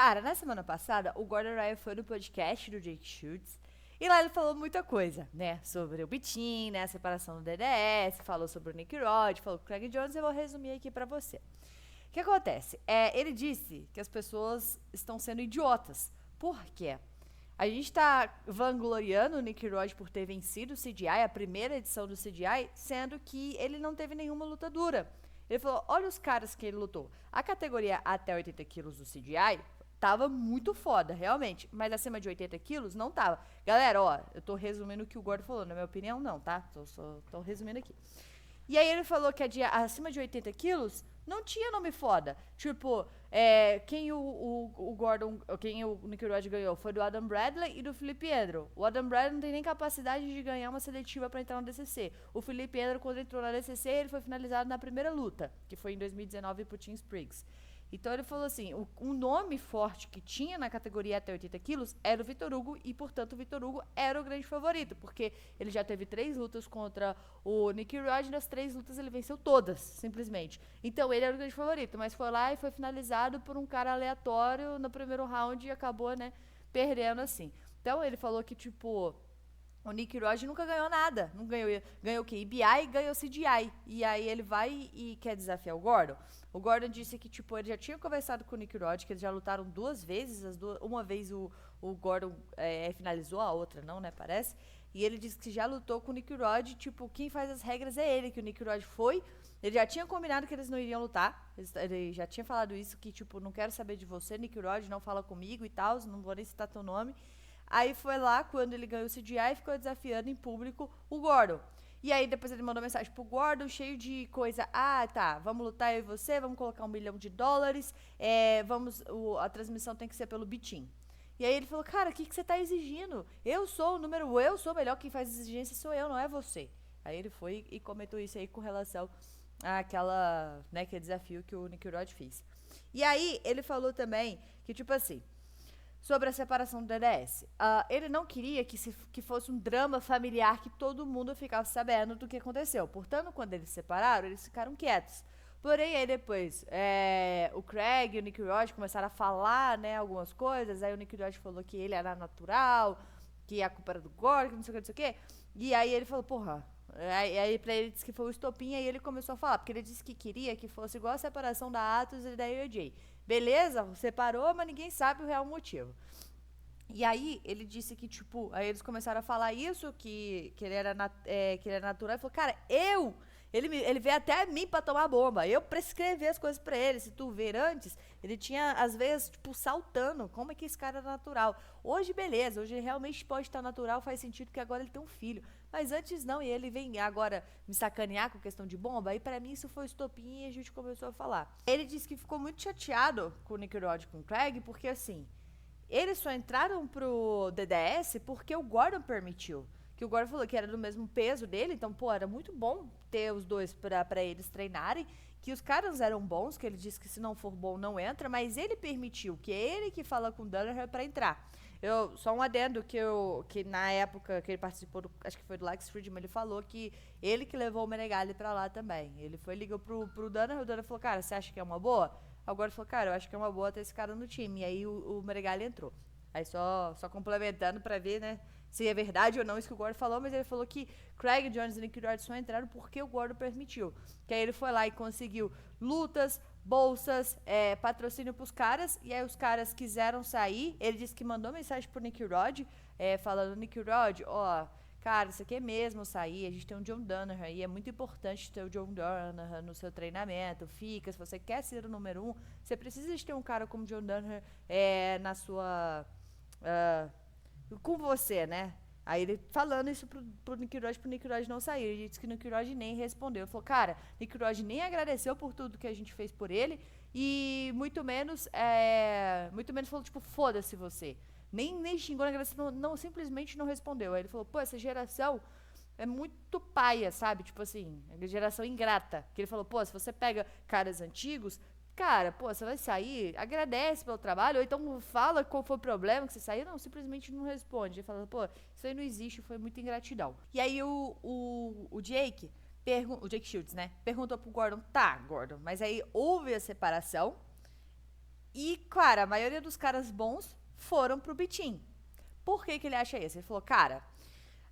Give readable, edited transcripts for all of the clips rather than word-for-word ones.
Cara, na semana passada, o Gordon Ryan foi no podcast do Jake Schultz. E lá ele falou muita coisa, né? Sobre o Bitin, né? A separação do DDS, falou sobre o Nick Rod, falou com o Craig Jones. Eu vou resumir aqui pra você. O que acontece? Ele disse que as pessoas estão sendo idiotas. Por quê? A gente tá vangloriando o Nick Rod por ter vencido o CGI, a primeira edição do CGI, sendo que ele não teve nenhuma luta dura. Ele falou, olha os caras que ele lutou. A categoria até 80 quilos do CGI tava muito foda, realmente. Mas acima de 80 quilos, não tava. Galera, ó, eu tô resumindo o que o Gordo falou. Na minha opinião, não, tá? Tô resumindo aqui. E aí ele falou que acima de 80 quilos não tinha nome foda. Tipo, quem o Gordon, quem o Nick Rod ganhou foi do Adam Bradley e do Felipe Andrew. O Adam Bradley não tem nem capacidade de ganhar uma seletiva pra entrar no DCC. O Felipe Andrew, quando entrou na DCC, ele foi finalizado na primeira luta, que foi em 2019 pro Team Spriggs. Então ele falou assim, o nome forte que tinha na categoria até 80 quilos era o Vitor Hugo e, portanto, o Vitor Hugo era o grande favorito, porque ele já teve 3 lutas contra o Nick Rod e nas 3 lutas ele venceu todas, simplesmente. Então ele era o grande favorito, mas foi lá e foi finalizado por um cara aleatório no primeiro round e acabou, né, perdendo assim. Então ele falou que, tipo, o Nick Rod nunca ganhou nada. Não ganhou o quê? IBI e ganhou CGI. E aí ele vai e quer desafiar o Gordon. O Gordon disse que, tipo, ele já tinha conversado com o Nick Rod, que eles já lutaram 2 vezes. Uma vez o Gordon finalizou, a outra não, né? Parece. E ele disse que já lutou com o Nick Rod. Tipo, quem faz as regras é ele, que o Nick Rod foi. Ele já tinha combinado que eles não iriam lutar. Ele já tinha falado isso, que, tipo, não quero saber de você, Nick Rod, não fala comigo e tal. Não vou nem citar teu nome. Aí foi lá, quando ele ganhou o CGI, e ficou desafiando em público o Gordon. E aí depois ele mandou mensagem pro Gordon, cheio de coisa. Ah, tá, vamos lutar eu e você, vamos colocar $1 milhão. A transmissão tem que ser pelo Bitin. E aí ele falou, cara, o que você tá exigindo? Eu sou melhor, quem faz exigência sou eu, não é você. Aí ele foi e comentou isso aí com relação àquela, né, aquele desafio que o Nick Rod fez. E aí ele falou também que, tipo assim, sobre a separação do DDS. Ele não queria que fosse um drama familiar que todo mundo ficasse sabendo do que aconteceu. Portanto, quando eles se separaram, eles ficaram quietos. Porém, aí depois, o Craig e o Nick Rod começaram a falar, né, algumas coisas. Aí o Nick Rod falou que ele era natural, que a culpa era do Gordon, que não sei o que, não sei o que. E aí ele falou, porra. Aí pra ele disse que foi o estopim, aí ele começou a falar, porque ele disse que queria que fosse igual a separação da Atos e da AJ. Beleza, separou, mas ninguém sabe o real motivo. E aí ele disse que, tipo, aí eles começaram a falar isso, que ele era natural, e falou, cara, ele veio até mim pra tomar bomba, eu prescrevi as coisas pra ele, se tu ver antes, ele tinha, às vezes, tipo, saltando, como é que esse cara é natural? Hoje, beleza, hoje ele realmente pode estar natural, faz sentido que agora ele tem um filho, mas antes não, e ele vem agora me sacanear com questão de bomba, aí pra mim isso foi estopim e a gente começou a falar. Ele disse que ficou muito chateado com o Nick Rod e com o Craig, porque assim, eles só entraram pro DDS porque o Gordon permitiu. Que o Gordon falou que era do mesmo peso dele, então, pô, era muito bom ter os dois pra eles treinarem. Que os caras eram bons, que ele disse que se não for bom não entra, mas ele permitiu, que é ele que fala com o Danaher pra entrar. Só um adendo que na época que ele participou, acho que foi do Lex Friedman, ele falou que ele que levou o Menegali pra lá também. Ele ligou pro Danaher, o Danaher falou, cara, você acha que é uma boa? Agora ele falou, cara, eu acho que é uma boa ter esse cara no time. E aí o Meregali entrou. Aí só complementando pra ver, né, se é verdade ou não isso que o Gordon falou, mas ele falou que Craig Jones e Nick Rod só entraram porque o Gordon permitiu. Que aí ele foi lá e conseguiu lutas, bolsas, patrocínio pros caras, e aí os caras quiseram sair. Ele disse que mandou mensagem pro Nick Rod, falando, Nick Rod, ó, cara, isso aqui é mesmo sair, a gente tem um John Danaher aí, é muito importante ter o John Danaher no seu treinamento, se você quer ser o número 1, você precisa de ter um cara como John Danaher na sua... com você, né? Aí ele falando isso pro Nick Rod não sair. Ele disse que o Nick Rod nem respondeu. Ele falou, cara, Nick Rod nem agradeceu por tudo que a gente fez por ele. E muito menos falou, tipo, foda-se você. Nem xingou, nem agradeceu, não, simplesmente não respondeu. Aí ele falou, pô, essa geração é muito paia, sabe? Tipo assim, é geração ingrata. Que ele falou, pô, se você pega caras antigos, cara, pô, você vai sair, agradece pelo trabalho, ou então fala qual foi o problema que você saiu, não, simplesmente não responde. Ele fala, pô, isso aí não existe, foi muita ingratidão. E aí o Jake, o Jake Shields, né, perguntou pro Gordon, tá, Gordon, mas aí houve a separação, E, cara, a maioria dos caras bons foram pro Bitim. Por que que ele acha isso? Ele falou, cara,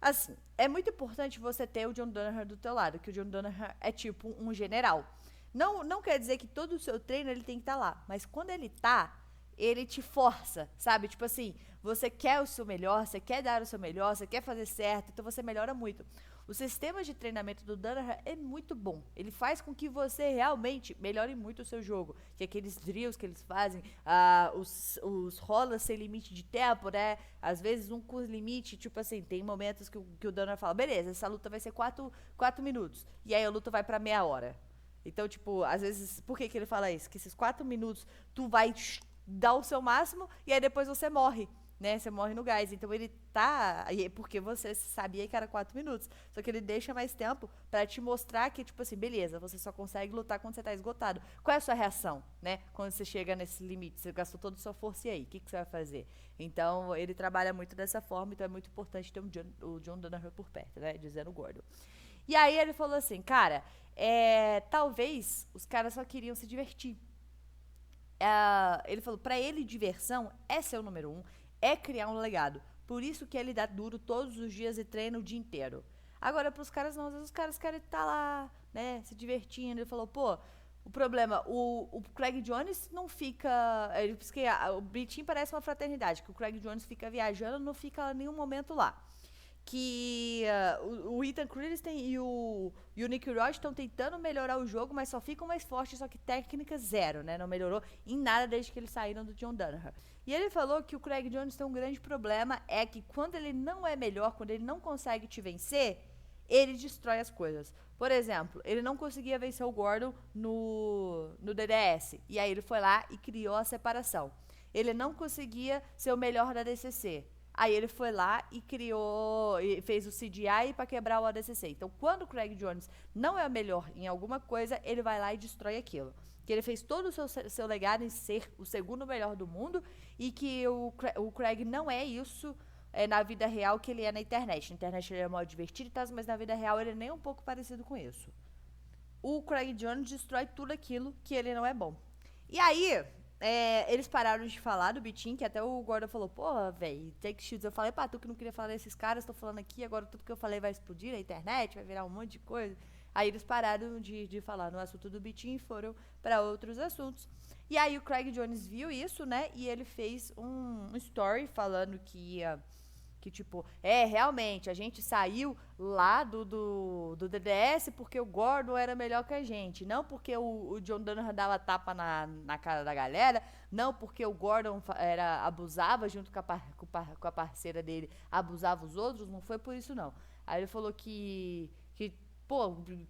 assim, é muito importante você ter o John Danaher do teu lado, que o John Danaher é tipo um general. Não quer dizer que todo o seu treino ele tem que estar lá, mas quando ele tá, ele te força, sabe? Tipo assim, você quer o seu melhor, você quer dar o seu melhor, você quer fazer certo, então você melhora muito. O sistema de treinamento do Danaher é muito bom. Ele faz com que você realmente melhore muito o seu jogo. Que aqueles drills que eles fazem, os rolas sem limite de tempo, né? Às vezes um com limite, tipo assim, tem momentos que o Danaher fala, beleza, essa luta vai ser 4 minutos. E aí a luta vai pra meia hora. Então, tipo, às vezes, por que que ele fala isso? Que esses 4 minutos tu vai dar o seu máximo e aí depois você morre, né? Você morre no gás. Então ele tá. Porque você sabia que era 4 minutos. Só que ele deixa mais tempo pra te mostrar que, tipo assim, beleza, você só consegue lutar quando você tá esgotado. Qual é a sua reação, né? Quando você chega nesse limite, você gastou toda a sua força e aí? O que, que você vai fazer? Então, ele trabalha muito dessa forma, então é muito importante ter o John Danaher por perto, né? Dizendo o Gordon. E aí ele falou assim, cara, talvez os caras só queriam se divertir. Ele falou, pra ele diversão é ser o número um, é criar um legado. Por isso que ele dá duro todos os dias e treina o dia inteiro. Agora, pros caras não, às vezes os caras querem estar lá, né, se divertindo. Ele falou, pô, o problema, o Craig Jones não fica. Ele disse que o Bitim parece uma fraternidade, que o Craig Jones fica viajando, não fica nenhum momento lá. Que o Ethan Christensen e o Nick Roy estão tentando melhorar o jogo, mas só ficam mais fortes, só que técnica zero, né? Não melhorou em nada desde que eles saíram do John Danaher. E ele falou que o Craig Jones tem um grande problema, é que quando ele não é melhor, quando ele não consegue te vencer, ele destrói as coisas. Por exemplo, ele não conseguia vencer o Gordon no DDS, e aí ele foi lá e criou a separação. Ele não conseguia ser o melhor da DCC. Aí ele foi lá e criou, e fez o CGI para quebrar o ADCC. Então, quando o Craig Jones não é o melhor em alguma coisa, ele vai lá e destrói aquilo. Que ele fez todo o seu legado em ser o segundo melhor do mundo e que o Craig não é isso na vida real que ele é na internet. Na internet ele é mal divertido e tal, mas na vida real ele é nem um pouco parecido com isso. O Craig Jones destrói tudo aquilo que ele não é bom. E aí, eles pararam de falar do Bitim, que até o Gordon falou, porra, velho, Jake Shields, eu falei pra tu que não queria falar desses caras, tô falando aqui, agora tudo que eu falei vai explodir na internet, vai virar um monte de coisa. Aí eles pararam de falar no assunto do Bitim e foram pra outros assuntos. E aí o Craig Jones viu isso, né, e ele fez um story falando que, tipo, realmente, a gente saiu lá do DDS porque o Gordon era melhor que a gente. Não porque o John Danaher dava tapa na cara da galera. Não porque o Gordon abusava junto com a parceira dele, abusava os outros. Não foi por isso, não. Aí ele falou que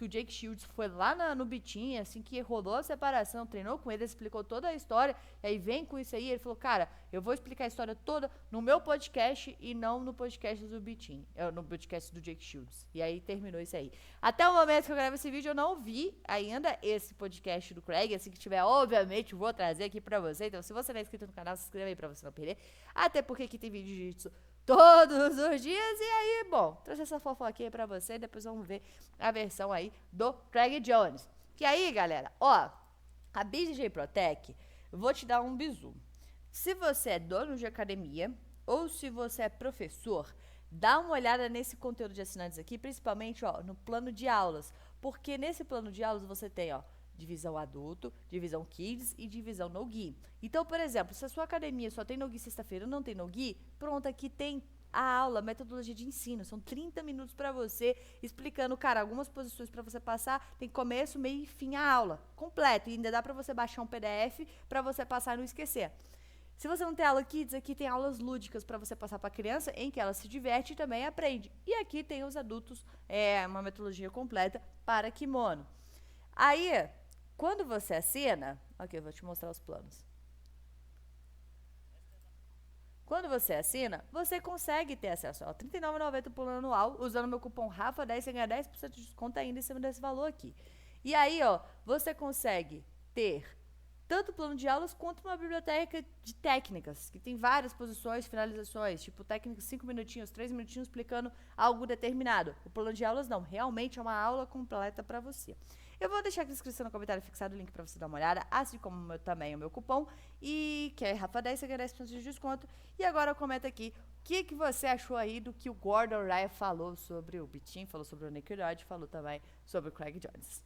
o Jake Shields foi lá no Bitim, assim que rolou a separação, treinou com ele, explicou toda a história, e aí vem com isso aí, ele falou, cara, eu vou explicar a história toda no meu podcast e não no podcast do Bitim, no podcast do Jake Shields. E aí terminou isso aí. Até o momento que eu gravo esse vídeo, eu não vi ainda esse podcast do Craig, assim que tiver, obviamente, vou trazer aqui pra você, então se você não é inscrito no canal, se inscreva aí pra você não perder, até porque aqui tem vídeo de jiu-jitsu todos os dias. E aí, bom, trouxe essa fofoquinha pra você. Depois vamos ver a versão aí do Craig Jones. Que aí, galera, ó, a BJJ Protec, vou te dar um bizu. Se você é dono de academia ou se você é professor, dá uma olhada nesse conteúdo de assinantes aqui, principalmente, ó, no plano de aulas. Porque nesse plano de aulas você tem, ó, divisão adulto, divisão kids e divisão no-gi. Então, por exemplo, se a sua academia só tem no-gi sexta-feira ou não tem no-gi, pronto, aqui tem a aula, metodologia de ensino. São 30 minutos para você explicando, cara, algumas posições para você passar, tem começo, meio e fim a aula, completo. E ainda dá para você baixar um PDF para você passar e não esquecer. Se você não tem aula kids, aqui tem aulas lúdicas para você passar para a criança, em que ela se diverte e também aprende. E aqui tem os adultos, uma metodologia completa para kimono. Aí, quando você assina, aqui eu vou te mostrar os planos. Quando você assina, você consegue ter acesso a R$ 39,90 por ano anual, usando meu cupom RAFA10, você ganha 10% de desconto ainda em cima desse valor aqui. E aí, ó, você consegue ter tanto plano de aulas quanto uma biblioteca de técnicas, que tem várias posições, finalizações, tipo técnicas 5 minutinhos, 3 minutinhos explicando algo determinado. O plano de aulas não, realmente é uma aula completa para você. Eu vou deixar aqui na descrição no comentário fixado o link pra você dar uma olhada, assim como também o meu cupom, e que é Rafa10, você ganha 10% de desconto. E agora comenta aqui o que você achou aí do que o Gordon Ryan falou sobre o Bitin, falou sobre o Nick Rod, falou também sobre o Craig Jones.